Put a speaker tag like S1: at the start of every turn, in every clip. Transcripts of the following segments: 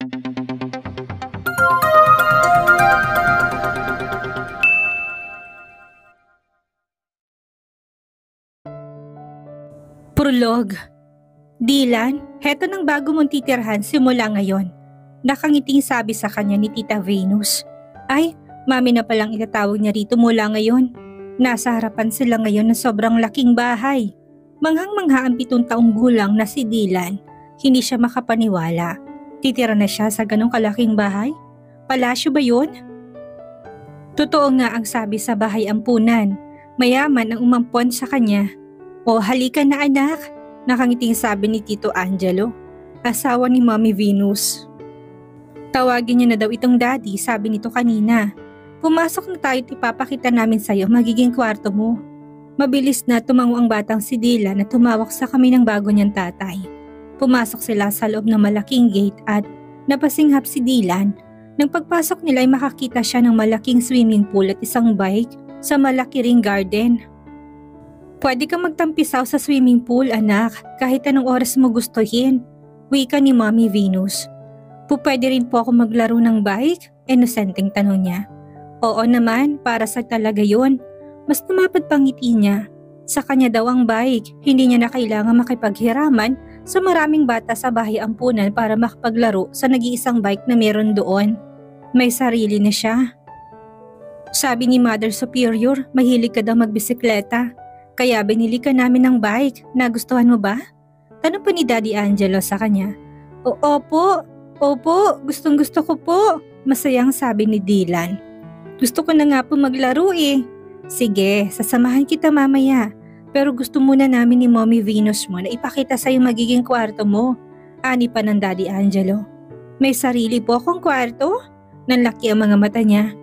S1: Prolog. Dylan, heto ng bago mong titirhan simula ngayon. Nakangiting sabi sa kanya ni Tita Venus. Ay, mami na palang itatawag niya rito mula ngayon. Nasa harapan sila ngayon ng sobrang laking bahay. Manghang-mangha ang 7 taong gulang na si Dylan. Hindi siya makapaniwala. Titira na siya sa ganong kalaking bahay? Palasyo ba yun? Totoo nga ang sabi sa bahay ampunan. Mayaman ang umampon sa kanya. O halika na anak, nakangiting sabi ni Tito Angelo, asawa ni Mommy Venus. Tawagin niya na daw itong daddy, sabi nito kanina. Pumasok na tayo at ipapakita namin sa'yo magiging kwarto mo. Mabilis na tumango ang batang si Dylan na tumawak sa kami ng bago niyang tatay. Pumasok sila sa loob ng malaking gate at napasinghap si Dylan. Nang pagpasok nila ay makakita siya ng malaking swimming pool at isang bike sa malaki ring garden. Pwede kang magtampisaw sa swimming pool, anak, kahit anong oras mo gustuhin. Wika ni Mommy Venus. Pwede rin po ako maglaro ng bike? Inosenteng tanong niya. Oo naman, para sa talaga yun. Mas tumapad pang ngiti niya. Sa kanya daw ang bike, hindi niya na kailangan makipaghiraman sa maraming bata sa bahay ampunan para makapaglaro sa nag-iisang bike na meron doon. May sarili na siya. Sabi ni Mother Superior, mahilig ka daw magbisikleta. Kaya binili ka namin ng bike. Nagustuhan mo ba? Tanong pa ni Daddy Angelo sa kanya. Opo, gustong gusto ko po. Masayang sabi ni Dylan. Gusto ko na nga po maglaro eh. Sige, sasamahan kita mamaya. Pero gusto muna namin ni Mommy Venus mo na ipakita sa'yo magiging kwarto mo. Ani pa ng Daddy Angelo. May sarili po akong kwarto? Nanlaki ang mga mata niya.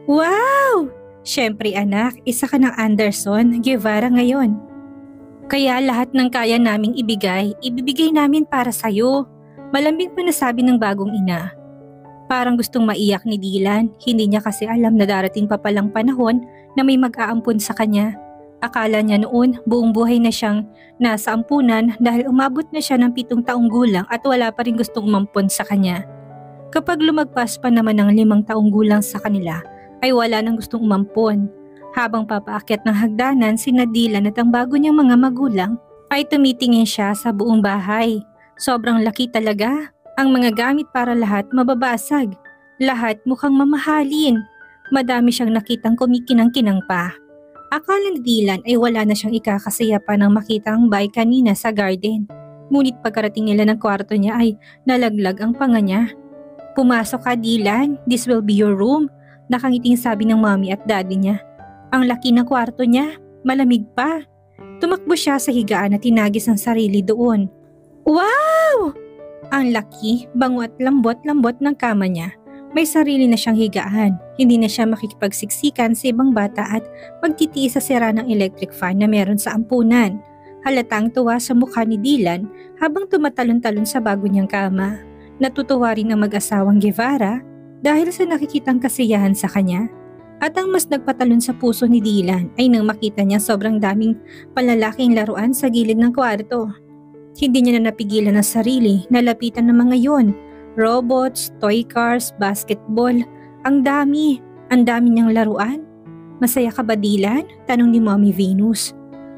S1: Wow! Siyempre anak, isa ka ng Anderson Guevara ngayon. Kaya lahat ng kaya naming ibibigay namin para sa'yo. Malambing pa nasabi ng bagong ina. Parang gustong maiyak ni Dylan, hindi niya kasi alam na darating pa palang panahon na may mag-aampun sa kanya. Akala niya noon buong buhay na siyang nasa ampunan dahil umabot na siya ng 7 taong gulang at wala pa rin gustong umampun sa kanya. Kapag lumagpas pa naman ng 5 taong gulang sa kanila, ay wala nang gustong umampon. Habang papaakyat ng hagdanan sina Dylan at ang bago niyang mga magulang ay tumitingin siya sa buong bahay. Sobrang laki talaga. Ang mga gamit para lahat mababasag. Lahat mukhang mamahalin. Madami siyang nakitang kumikinang-kinang pa. Akala ni Dylan ay wala na siyang ikakasaya pa nang makita ang bike kanina sa garden. Ngunit pagkarating nila ng kwarto niya ay nalaglag ang panga niya. Pumasok ka Dylan, this will be your room. Nakangiting sabi ng mommy at daddy niya. Ang laki ng kwarto niya, malamig pa. Tumakbo siya sa higaan at tinagis ang sarili doon. Wow! Ang laki, bango at lambot-lambot ng kama niya. May sarili na siyang higaan. Hindi na siya makikipagsiksikan sa ibang bata at magtitiis sa sira ng electric fan na meron sa ampunan. Halatang tuwa sa mukha ni Dylan habang tumatalon-talon sa bago niyang kama. Natutuwa rin ang mag-asawang Guevara dahil sa nakikitang kasiyahan sa kanya. At ang mas nagpatalon sa puso ni Dylan ay nang makita niya sobrang daming palalaking laruan sa gilid ng kwarto. Hindi niya na napigilan ang sarili na lapitan ng mga yon. Robots, toy cars, basketball. Ang dami niyang laruan. Masaya ka ba Dylan? Tanong ni Mommy Venus.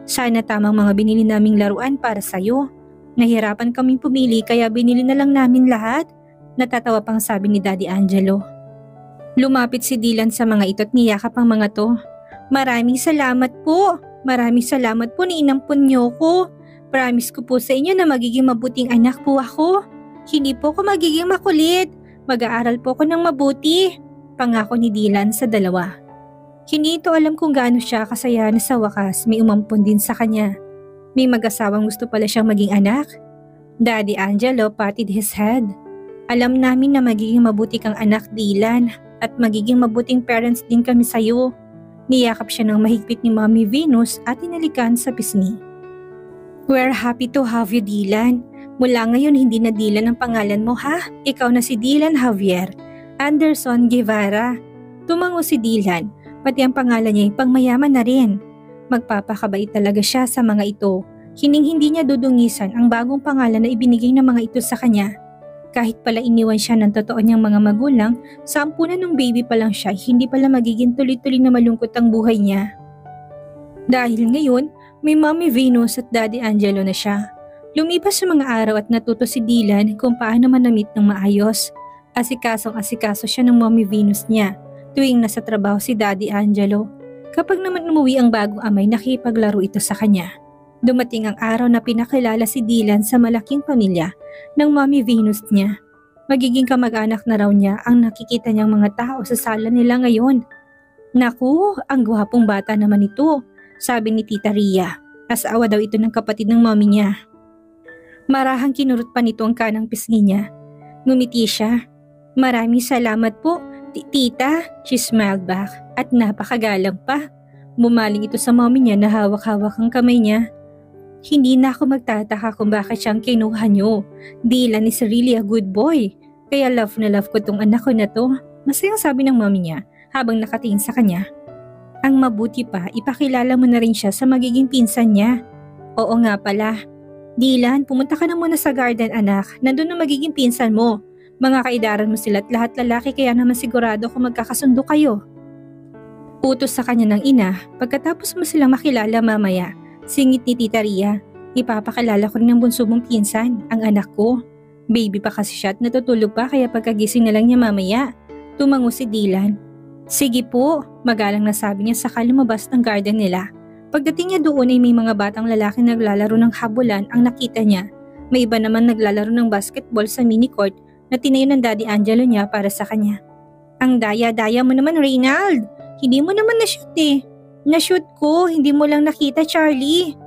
S1: Sana tamang mga binili naming laruan para sa'yo. Nahirapan kaming pumili kaya binili na lang namin lahat. Natatawa pang sabi ni Daddy Angelo. Lumapit si Dylan sa mga ito at niyakap ang mga to. Maraming salamat po. Maraming salamat po na inampun niyo ko. Promise ko po sa inyo na magiging mabuting anak po ako. Hindi po ako magiging makulit. Mag-aaral po ako ng mabuti. Pangako ni Dylan sa dalawa. Hindi ito alam kung gaano siya kasaya na sa wakas may umampun din sa kanya. May mag-asawang gusto pala siyang maging anak. Daddy Angelo patted his head. Alam namin na magiging mabuti kang anak Dylan at magiging mabuting parents din kami sa'yo. Niyakap siya ng mahigpit ni Mommy Venus at inalikan sa pisngi. We're happy to have you Dylan. Mula ngayon hindi na Dylan ang pangalan mo ha? Ikaw na si Dylan Javier Anderson Guevara. Tumango si Dylan, pati ang pangalan niya ay pangmayaman na rin. Magpapakabait talaga siya sa mga ito. Hindi niya dudungisan ang bagong pangalan na ibinigay ng mga ito sa kanya. Kahit pala iniwan siya ng totoo niyang mga magulang, sa ampunan ng baby pa lang siya, hindi pala magiging tuloy-tuloy na malungkot ang buhay niya. Dahil ngayon, may Mommy Venus at Daddy Angelo na siya. Lumipas sa mga araw at natuto si Dylan kung paano manamit ng maayos. Asikasong-asikaso siya ng Mommy Venus niya tuwing nasa trabaho si Daddy Angelo. Kapag naman umuwi ang bagong amay, nakipaglaro ito sa kanya. Dumating ang araw na pinakilala si Dylan sa malaking pamilya ng Mommy Venus niya. Magiging kamag-anak na raw niya ang nakikita niyang mga tao sa sala nila ngayon. Naku, ang gwapong bata naman ito, sabi ni Tita Ria. Asawa daw ito ng kapatid ng mommy niya. Marahang kinurot pa nito ang kanang pisngi niya. Ngumiti siya. Maraming salamat po, Tita, she smiled back at napakagalang pa. Bumaling ito sa mommy niya na hawak-hawak ang kamay niya. Hindi na ako magtataka kung bakit siyang kinuha niyo. Dylan is really a good boy. Kaya love na love ko tong anak ko na to. Masayang sabi ng mommy niya habang nakatingin sa kanya. Ang mabuti pa, ipakilala mo na rin siya sa magiging pinsan niya. Oo nga pala. Dylan, pumunta ka na muna sa garden anak. Nandun na magiging pinsan mo. Mga kaidaran mo sila at lahat lalaki kaya naman sigurado kung magkakasundo kayo. Utos sa kanya ng ina, pagkatapos mo silang makilala mamaya, singit ni Tita Ria, ipapakilala ko rin ng bunso mong pinsan, ang anak ko. Baby pa kasi siya at natutulog pa kaya pagkagising na lang niya mamaya. Tumango si Dylan. Sige po, magalang na sabi niya saka lumabas ng garden nila. Pagdating niya doon ay may mga batang lalaki naglalaro ng habulan ang nakita niya. May iba naman naglalaro ng basketball sa mini court na tinayo ng Daddy Angelo niya para sa kanya. Ang daya-daya mo naman, Reynald. Hindi mo naman na-shoot eh. Na-shoot ko, hindi mo lang nakita, Charlie.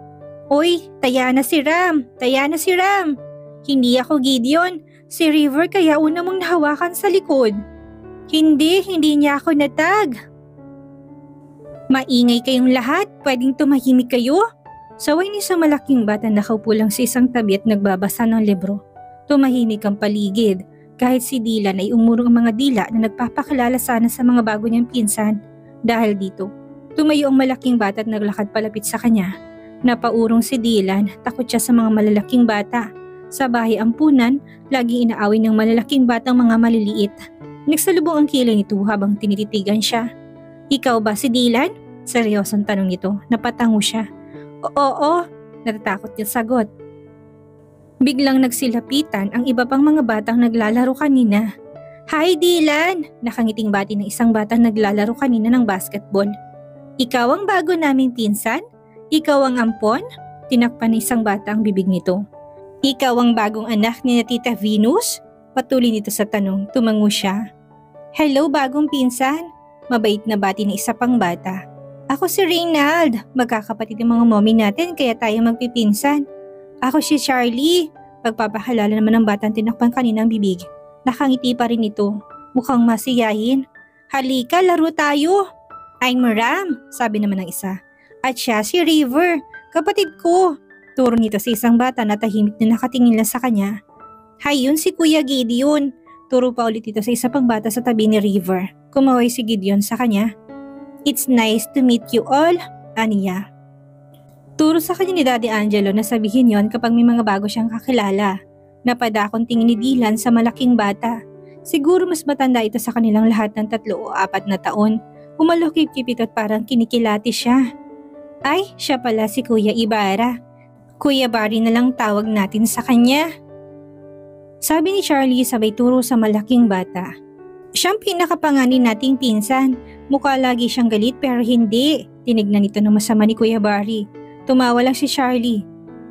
S1: Oy, taya na si Ram. Taya na si Ram. Hindi ako Gideon. Si River kaya una mong nahawakan sa likod. Hindi niya ako natag. Maingay kayong lahat, pwedeng tumahimik kayo? Saway ni sa malaking bata nakaupo lang sa isang tabi at nagbabasa ng libro. Tumahimik ang paligid, kahit si Dylan ay umurong ang mga dila na nagpapakilala sana sa mga bago niyang pinsan. Dahil dito, tumayo ang malaking bata at naglakad palapit sa kanya. Napaurong si Dylan, takot siya sa mga malalaking bata. Sa bahay ampunan, laging inaaway ng malalaking batang mga maliliit. Nagsalubong ang kilay nito habang tinititigan siya. Ikaw ba si Dylan? Seryosong tanong nito, napatango siya. Oo, natatakot niya sagot. Biglang nagsilapitan ang iba pang mga batang naglalaro kanina. Hi Dylan! Nakangiting bati ng isang batang naglalaro kanina ng basketball. Ikaw ang bago naming pinsan? Ikaw ang ampon? Tinakpan ng isang bata ang bibig nito. Ikaw ang bagong anak ni Tita Venus? Patuloy nito sa tanong, tumango siya. Hello bagong pinsan, mabait na bati ng isa pang bata. Ako si Reynald, magkakapatid ng mga mommy natin kaya tayo magpipinsan. Ako si Charlie, pagpapahalala naman ng batang tinakpan kanina ang bibig. Nakangiti pa rin ito, mukhang masiyahin. Halika, laro tayo. I'm Ram, sabi naman ng isa. At siya si River, kapatid ko. Turo nito sa isang bata na tahimik na nakatingin lang sa kanya. Hay, yun si Kuya Gideon. Turo pa ulit ito sa isa pang bata sa tabi ni River. Kumaway si Gideon sa kanya. It's nice to meet you all, aniya. Turo sa kanya ni Daddy Angelo na sabihin yon kapag may mga bago siyang kakilala. Napadakong tingin ni Dylan sa malaking bata. Siguro mas matanda ito sa kanilang lahat ng 3 o 4 na taon. Umalukip-kip ito at parang kinikilati siya. Ay, siya pala si Kuya Ibarra. Kuya Barry na lang tawag natin sa kanya. Sabi ni Charlie sabay turo sa malaking bata. Siyang pinakapanganin nating pinsan. Mukha lagi siyang galit pero hindi. Tinignan ito ng masama ni Kuya Barry. Tumawa lang si Charlie.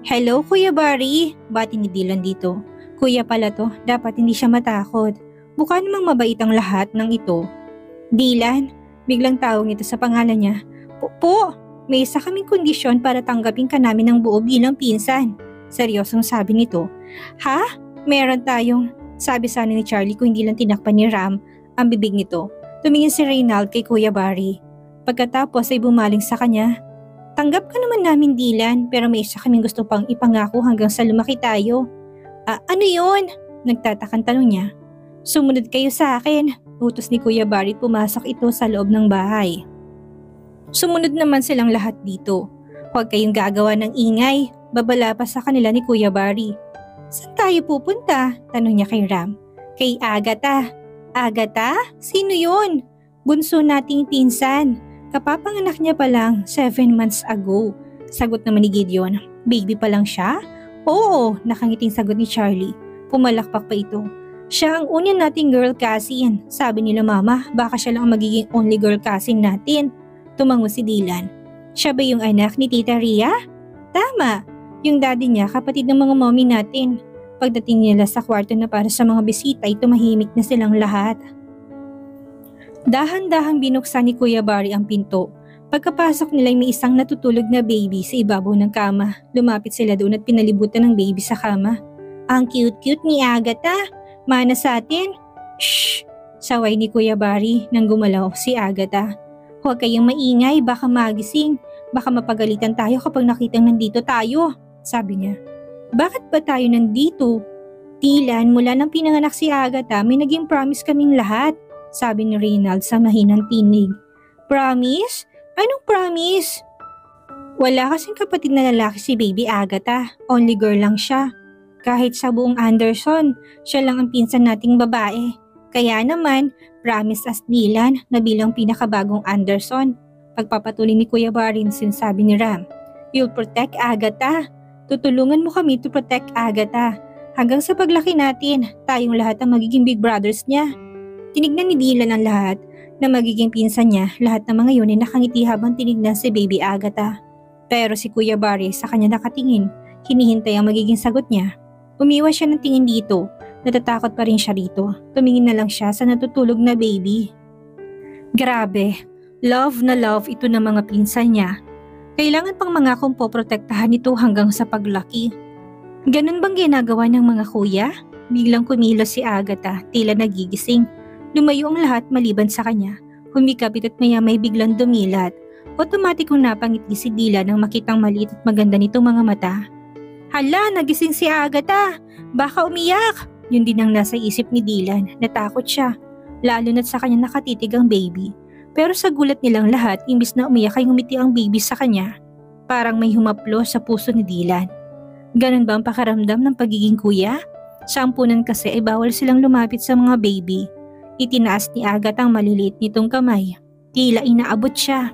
S1: Hello Kuya Barry, bati ni Dylan dito. Kuya pala to, dapat hindi siya matakot. Mukha namang mabait ang lahat ng ito. Dylan, biglang tawag nito sa pangalan niya. Po, may isa kaming kondisyon para tanggapin ka namin ng buo bilang pinsan. Seryosong sabi nito. Ha? Meron tayong, sabi sana ni Charlie kung hindi lang tinakpan ni Ram ang bibig nito. Tumingin si Reynald kay Kuya Barry. Pagkatapos ay bumaling sa kanya. Tanggap ka naman namin Dylan pero may isa kaming gusto pang ipangako hanggang sa lumaki tayo. Ano yun? Nagtatakang tanong niya. Sumunod kayo sa akin. Utos ni Kuya Barry pumasok ito sa loob ng bahay. Sumunod naman silang lahat dito. Huwag kayong gagawa ng ingay. Babala pa sa kanila ni Kuya Barry. Saan tayo pupunta? Tanong niya kay Ram. Kay Agatha. Agatha? Sino yun? Bunso nating pinsan. Kapapanganak niya pa lang 7 months ago. Sagot naman ni Gideon. Baby pa lang siya? Oo, nakangiting sagot ni Charlie. Pumalakpak pa ito. Siya ang una nating girl cousin. Sabi nila mama, baka siya lang ang magiging only girl cousin natin. Tumango si Dylan. Siya ba yung anak ni Tita Rhea? Tama. Yung daddy niya, kapatid ng mga mommy natin. Pagdating nila sa kwarto na para sa mga bisita ay tumahimik na silang lahat. Dahan-dahang binuksan ni Kuya Barry ang pinto. Pagkapasok nila ay may isang natutulog na baby sa ibabaw ng kama. Lumapit sila doon at pinalibutan ng baby sa kama. Ang cute-cute ni Agatha. Mana sa atin? Shh! Saway ni Kuya Barry nang gumalaw si Agatha. Huwag kayong maingay, baka magising. Baka mapagalitan tayo kapag nakitang nandito tayo, sabi niya. Bakit ba tayo nandito? Dylan, mula nang pinanganak si Agatha, may naging promise kaming lahat, sabi ni Reynald sa mahinang tinig. Promise? Anong promise? Wala kasing kapatid na lalaki si baby Agatha, only girl lang siya. Kahit sa buong Anderson, siya lang ang pinsan nating babae. Kaya naman, promise as Dylan na bilang pinakabagong Anderson. Pagpapatuloy ni Kuya Barry, sinasabi ni Ram, You'll protect Agatha. Tutulungan mo kami to protect Agatha. Hanggang sa paglaki natin, tayong lahat ang magiging big brothers niya. Tinignan ni Dylan ang lahat na magiging pinsan niya. Lahat ng mga yun ay nakangiti habang tinignan si baby Agatha. Pero si Kuya Barry sa kanya nakatingin, hinihintay ang magiging sagot niya. Umiwas siya ng tingin dito. Natatakot pa rin siya rito. Tumingin na lang siya sa natutulog na baby. Grabe, love na love ito ng mga pinsan niya. Kailangan pang mangakong poprotektahan ito hanggang sa paglaki. Ganun bang ginagawa ng mga kuya? Biglang kumilos si Agatha, tila nagigising. Lumayo ang lahat maliban sa kanya. Humikapit at maya-may biglang dumilat. Otomatikong napangiti si Dylan nang makitang maliit at maganda nitong mga mata. Hala, nagising si Agatha! Baka umiyak! Yun din ang nasa isip ni Dylan. Natakot siya. Lalo na't sa kanya nakatitig ang baby. Pero sa gulat nilang lahat, imbis na umiyak ay ngumiti ang baby sa kanya. Parang may humaplo sa puso ni Dylan. Ganun ba ang pakaramdam ng pagiging kuya? Sa ampunan kasi ay bawal silang lumapit sa mga baby. Itinaas ni Agatha ang maliliit nitong kamay. Tila inaabot siya.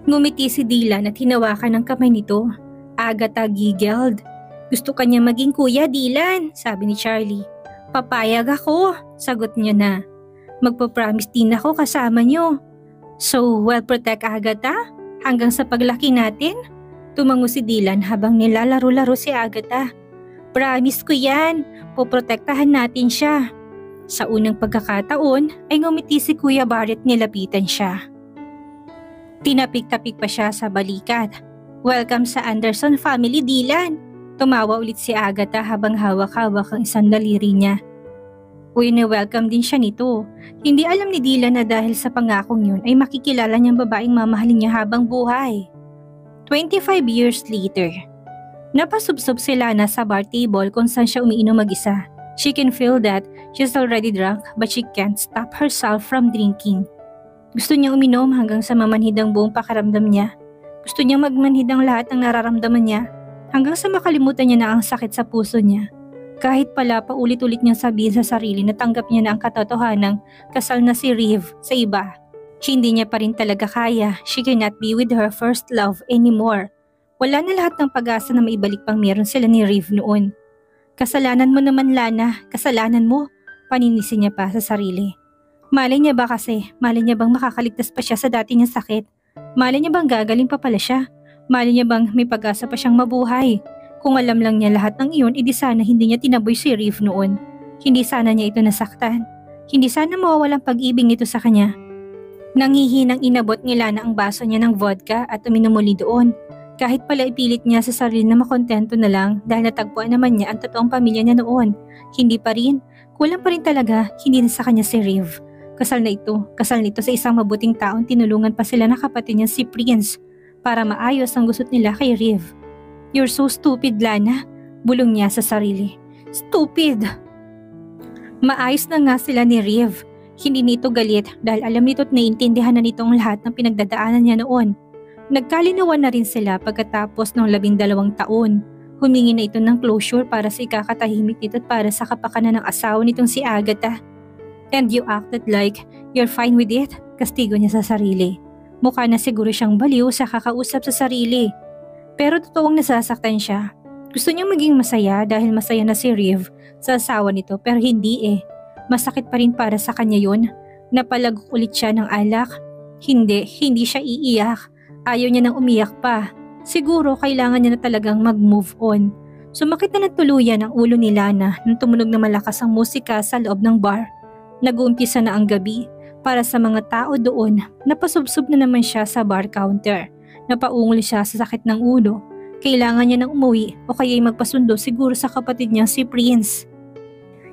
S1: Ngumiti si Dylan at hinawakan ang kamay nito. Agatha giggled. Gusto kanya maging kuya, Dylan, sabi ni Charlie. Papayag ako, sagot niya na. Magpapromise din ako kasama niyo. So, well protect Agatha? Hanggang sa paglaki natin? Tumango si Dylan habang nilalaro-laro si Agatha. Promise ko yan, poprotektahan natin siya. Sa unang pagkakataon ay ngumiti si Kuya Barrett, nilapitan siya. Tinapik-tapik pa siya sa balikat. Welcome sa Anderson family, Dylan. Tumawa ulit si Agatha habang hawak-hawak ang isang daliri niya. Welcome din siya nito. Hindi alam ni Dylan na dahil sa pangakong yun ay makikilala niyang babaeng mamahalin niya habang buhay. 25 years later. Napasubsob si Lana sa bar table kung saan siya umiinom mag-isa. She can feel that she's already drunk but she can't stop herself from drinking. Gusto niya uminom hanggang sa mamanhid ang buong pakaramdam niya. Gusto niyang magmanhid ang lahat ng nararamdaman niya hanggang sa makalimutan niya na ang sakit sa puso niya. Kahit pala paulit-ulit niyang sabihin sa sarili na tanggap niya na ang katotohanang kasal na si Reeve sa iba. Hindi niya pa rin talaga kaya. She cannot be with her first love anymore. Wala na lahat ng pag-asa na maibalik pang meron sila ni Reeve noon. Kasalanan mo naman, Lana. Kasalanan mo. Paninisi niya pa sa sarili. Malay niya ba kasi? Malay niya bang makakaligtas pa siya sa dati niyang sakit? Malay niya bang gagaling pa pala siya? Malay niya bang may pag-asa pa siyang mabuhay? Kung alam lang niya lahat ng iyon, edi sana hindi niya tinaboy si Reeve noon. Hindi sana niya ito nasaktan. Hindi sana mawawalang pag-ibig nito sa kanya. Nangihinang inabot ni Lana ang baso niya ng vodka at uminom muli doon. Kahit pala ipilit niya sa sarili na makontento na lang dahil natagpuan naman niya ang totoong pamilya niya noon. Hindi pa rin. Kulang pa rin talaga, hindi na sa kanya si Reeve. Kasal nito sa isang mabuting taong tinulungan pa sila ng kapatid niya si Prince para maayos ang gusot nila kay Reeve. You're so stupid, Lana. Bulong niya sa sarili. Stupid! Maayos na nga sila ni Reeve. Hindi nito galit dahil alam nito at naiintindihan na nito ang lahat ng pinagdadaanan niya noon. Nagkalinawan na rin sila pagkatapos ng 12 taon. Humingi na ito ng closure para sa ikakatahimik nito at para sa kapakanan ng asawa nitong si Agatha. And you acted like you're fine with it, kastigo niya sa sarili. Mukha na siguro siyang baliw sa kakausap sa sarili. Pero totoong nasasaktan siya. Gusto niyang maging masaya dahil masaya na si Riv sa asawa nito pero hindi eh. Masakit pa rin para sa kanya yun. Napalagok ulit siya ng alak. Hindi siya iiyak. Ayaw niya nang umiyak pa. Siguro kailangan niya na talagang mag-move on. Sumakit na ng tuluyan ang ulo ni Lana nang tumunog na malakas ang musika sa loob ng bar. Nag-uumpisa na ang gabi. Para sa mga tao doon, napasubsob na naman siya sa bar counter. Napaungol siya sa sakit ng ulo. Kailangan niya nang umuwi o kaya'y magpasundo siguro sa kapatid niya si Prince.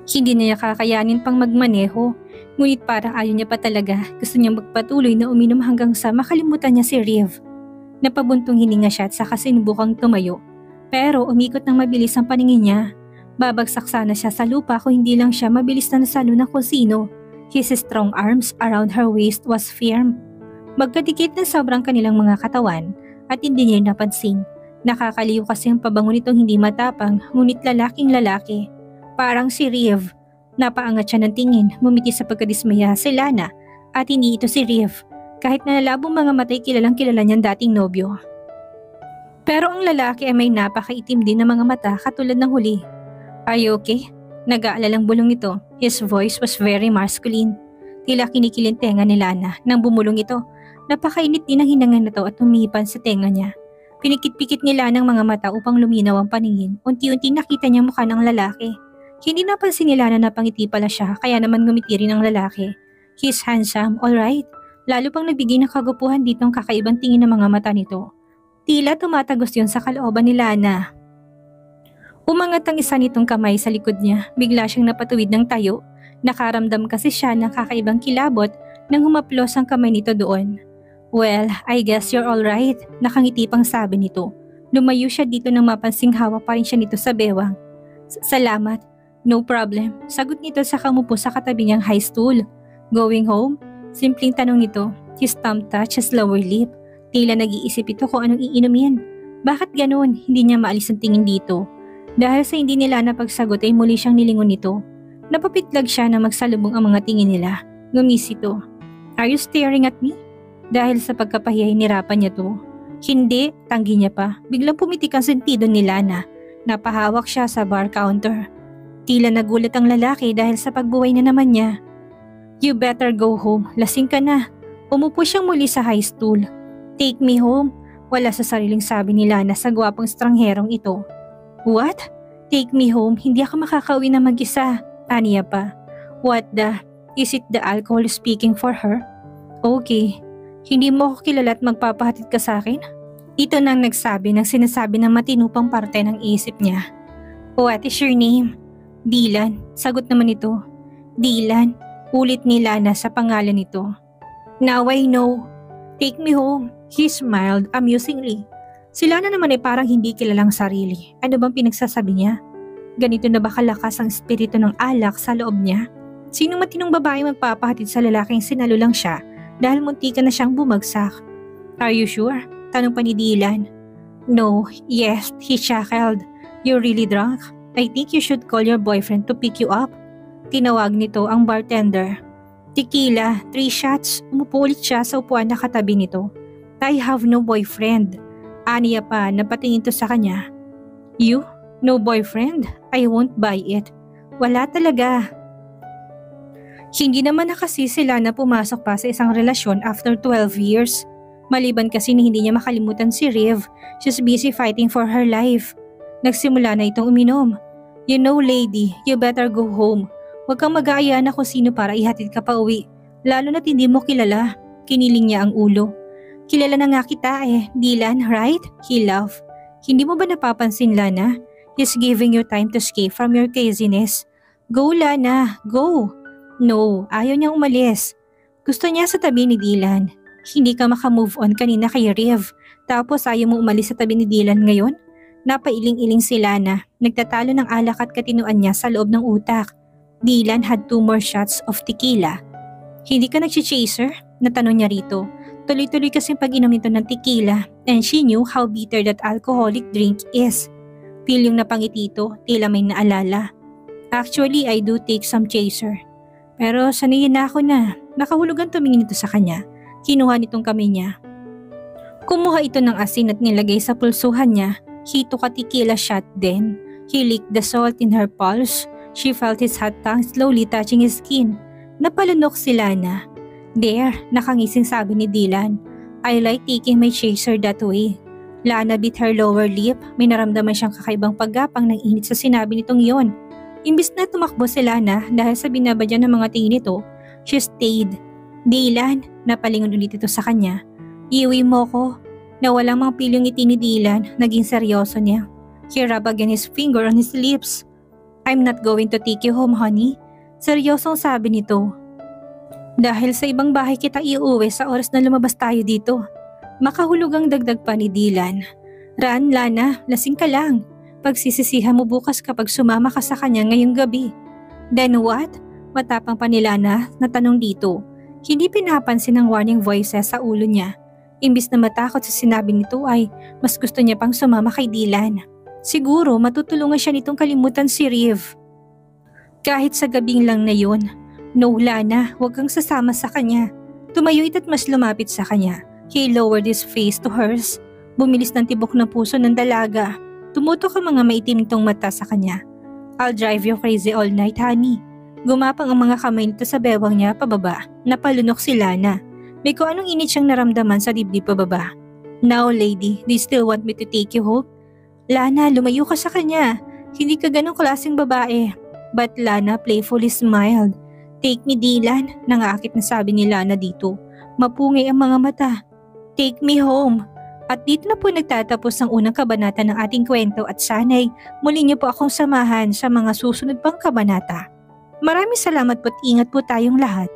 S1: Hindi niya kakayanin pang magmaneho, ngunit parang ayaw niya pa talaga. Gusto niya magpatuloy na uminom hanggang sa makalimutan niya si Riv. Napabuntong hininga siya at saka sinubukang tumayo. Pero umikot ng mabilis ang paningin niya. Babagsak sana siya sa lupa kung hindi lang siya mabilis na nasalo ng kung sino. His strong arms around her waist was firm. Magkadikit na sobrang kanilang mga katawan at hindi niya napansin. Nakakaliw kasi ang pabango nitong hindi matapang ngunit lalaking lalaki. Parang si Riv. Napaangat siya ng tingin, ngumiti sa pagkadismaya si Lana at hindi ito si Riv. Kahit na nalabong mga matay kilalang kilala niyang dating nobyo. Pero ang lalaki ay may napakaitim din na mga mata katulad ng huli. Are you okay? Nag-aalalang bulong nito. His voice was very masculine. Tila kinikilin tenga ni Lana nang bumulong ito. Napakainit din ang hinangan na to at humipan sa tenga niya. Pinikit-pikit ni Lana ang mga mata upang luminaw ang paningin. Unti-unti nakita niya mukha ng lalaki. Hindi napansin ni Lana na pangiti pala siya kaya naman ngumiti rin ang lalaki. He's handsome, alright. Lalo pang nagbigay ng kagupuhan dito ang kakaibang tingin ng mga mata nito. Tila tumatagos yun sa kalooban ni Lana. Umangat ang isa nitong kamay sa likod niya. Bigla siyang napatuwid ng tayo. Nakaramdam kasi siya ng kakaibang kilabot nang humaplos ang kamay nito doon. Well, I guess you're alright. Nakangiti pang sabi nito. Lumayo siya dito nang mapansing hawak pa rin siya nito sa bewang. Salamat. No problem. Sagot nito sa kamupo sa katabi niyang high stool. Going home? Simpleng tanong nito. His thumb touched his lower lip. Tila nag-iisip ito kung anong iinumin. Bakit ganoon? Hindi niya maalis ang tingin dito. Dahil sa hindi nila napagsagot ay muli siyang nilingon nito. Napapitlag siya na magsalubong ang mga tingin nila. Ngumisi ito. Are you staring at me? Dahil sa pagkapahiya hinirapan niya to. Hindi, tanggi niya pa. Biglang pumitik ang sentido ni Lana. Napahawak siya sa bar counter. Tila nagulat ang lalaki dahil sa pagbuhay na naman niya. You better go home. Lasing ka na. Umupo siyang muli sa high stool. Take me home. Wala sa sariling sabi ni Lana sa gwapong strangherong ito. What? Take me home? Hindi ako makakauwi na mag-isa. Aniya pa. What the? Is it the alcohol speaking for her? Okay. Hindi mo ako kilala at magpapahatid ka sa akin? Ito nang nagsabi ng sinasabi ng matinupang parte ng isip niya. What is your name? Dylan. Sagot naman ito. Dylan. Ulit ni Lana sa pangalan nito. Now I know. Take me home. He smiled amusingly. Si Lana naman ay parang hindi kilalang sarili. Ano bang pinagsasabi niya? Ganito na ba kalakas ang espiritu ng alak sa loob niya? Sinong matinong babae magpapahatid sa lalaking sinalo lang siya dahil muntikan na siyang bumagsak? Are you sure? Tanong pa ni Dylan. No, yes, he shackled. You're really drunk? I think you should call your boyfriend to pick you up. Tinawag nito ang bartender. Tequila, 3 shots. Umupo ulit siya sa upuan na katabi nito. I have no boyfriend. Aniya pa, napatingin to sa kanya. You? No boyfriend? I won't buy it. Wala talaga. Hindi naman na kasi sila na pumasok pa sa isang relasyon after 12 years. Maliban kasi ni hindi niya makalimutan si Riv. She's busy fighting for her life. Nagsimula na itong uminom. You know lady, you better go home. Huwag kang mag-aaya na kung sino para ihatid ka pa uwi. Lalo na't hindi mo kilala. Kiniling niya ang ulo. Kilala na nga kita eh, Dylan, right? He laughed. Hindi mo ba napapansin, Lana? He's giving you time to escape from your craziness. Go, Lana, go. No, ayaw niyang umalis. Gusto niya sa tabi ni Dylan. Hindi ka makamove on kanina kay Riv. Tapos ayaw mo umalis sa tabi ni Dylan ngayon? Napailing-iling si Lana. Nagtatalo ng alak at katinuan niya sa loob ng utak. Dylan had 2 more shots of tequila. Hindi ka nag-chaser? Natanong niya rito. Tuloy-tuloy kasing pag-inom nito ng tequila and she knew how bitter that alcoholic drink is. Pilyong napangiti ito, tila may naalala. Actually, I do take some chaser. Pero sanayin na ako na. Nakahulugan tumingin ito sa kanya. Kinuha nitong kamay niya. Kumuha ito ng asin at nilagay sa pulsuhan niya. He took a tequila shot then. He licked the salt in her pulse. She felt his hot tongue slowly touching his skin. Napalunok si Lana. There, nakangising sabi ni Dylan. I like taking my chaser that way. Lana bit her lower lip. May naramdaman siyang kakaibang paggapang ng init sa sinabi nitong yon. Imbis na tumakbo si Lana dahil sa binabadyan ng mga tingin nito, she stayed. Dylan, napalingon ulit ito sa kanya. Iuwi mo ko. Nawala mang pilyong ngiti ni Dylan, naging seryoso niya. He rubbed again his finger on his lips. I'm not going to take you home, honey. Seryosong sabi nito. Dahil sa ibang bahay kita iuwi sa oras na lumabas tayo dito. Makahulugang dagdag pa ni Dylan. Ran, Lana, lasing ka lang. Pagsisisihan mo bukas kapag sumama ka sa kanya ngayong gabi. Then what? Matapang pa ni Lana na tanong dito. Hindi pinapansin ang warning voices sa ulo niya. Imbis na matakot sa sinabi nito ay mas gusto niya pang sumama kay Dylan. Siguro matutulungan siya nitong kalimutan si Riv. Kahit sa gabing lang na yun, no Lana, huwag kang sasama sa kanya. Tumayo ito't mas lumapit sa kanya. He lowered his face to hers. Bumilis ng tibok ng puso ng dalaga. Tumutok ang mga maitim nitong mata sa kanya. I'll drive you crazy all night, honey. Gumapang ang mga kamay nito sa bewang niya pababa. Napalunok si Lana. May kung anong init siyang naramdaman sa dibdib pababa. Now lady, do you still want me to take you home? Lana, lumayo ka sa kanya. Hindi ka ganong klaseng babae. But Lana playfully smiled. Take me, Dylan, nangakit na sabi ni Lana dito. Mapungay ang mga mata. Take me home. At dito na po nagtatapos ang unang kabanata ng ating kwento at sana'y muli niyo po akong samahan sa mga susunod pang kabanata. Maraming salamat po at ingat po tayong lahat.